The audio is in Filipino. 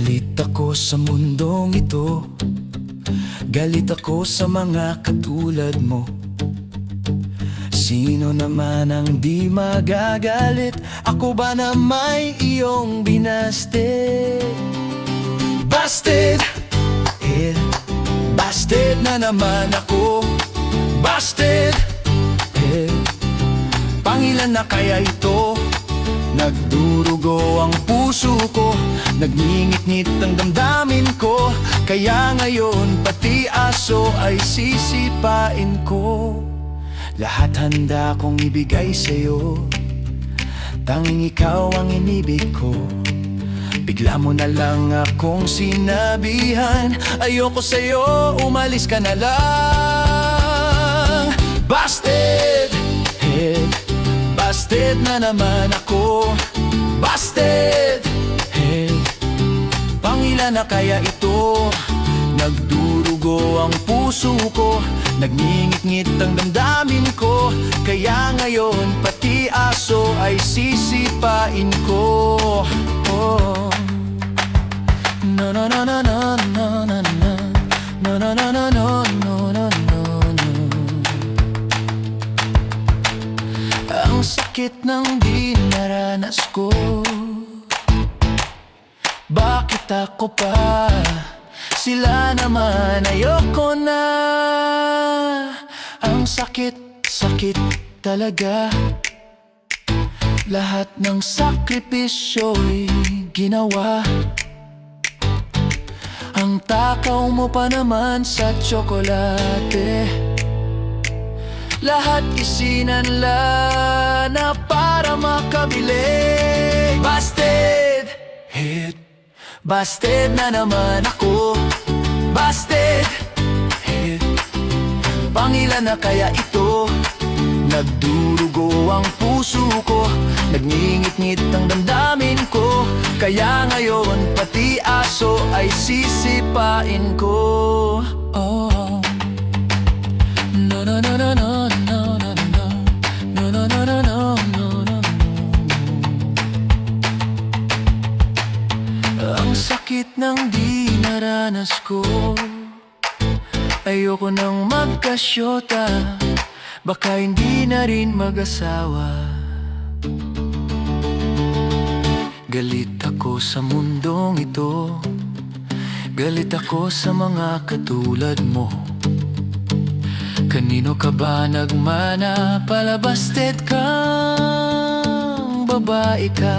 Galit ako sa mundong ito, galit ako sa mga katulad mo. Sino naman ang di magagalit? Ako ba na may iyong binasted? Busted! Busted na naman ako. Busted! Pangilan na kaya ito? Nagdurugo ang puso ko, nagngingit-ngit ang damdamin ko. Kaya ngayon pati aso ay sisipain ko. Lahat handa kong ibigay sa'yo, tanging ikaw ang inibig ko. Bigla mo na lang akong sinabihan, ayoko sa'yo, umalis ka na lang. Busted! Busted na naman ako. Busted! Pangilan na kaya ito? Nagdurugo ang puso ko, nagngingit-ngit ang damdamin ko. Kaya ngayon pati aso ay sisipain ko. Oh. No no no no no no no no no no no no no no no. Ang sakit ng dinaranas ko, bakit ako pa? Sila naman ayoko na. Ang sakit, sakit talaga. Lahat ng sakripisyo'y ginawa. Ang takaw mo pa naman sa tsokolate, lahat isinanla na para makabili. Busted! Busted na naman ako. Busted! Pangilan na kaya ito? Nagdurugo ang puso ko, nagngingit-ngit ang damdamin ko. Kaya ngayon pati aso ay sisipain ko. Oh. No no no no no no no no no no no no no no no. Ang sakit ng dinaranas ko, ayoko nang magkasyota, baka hindi na rin mag-asawa. Galit ako sa mundong ito, galit ako sa mga katulad mo. Kanino ka ba nagmana? Pala busted kang babae ka.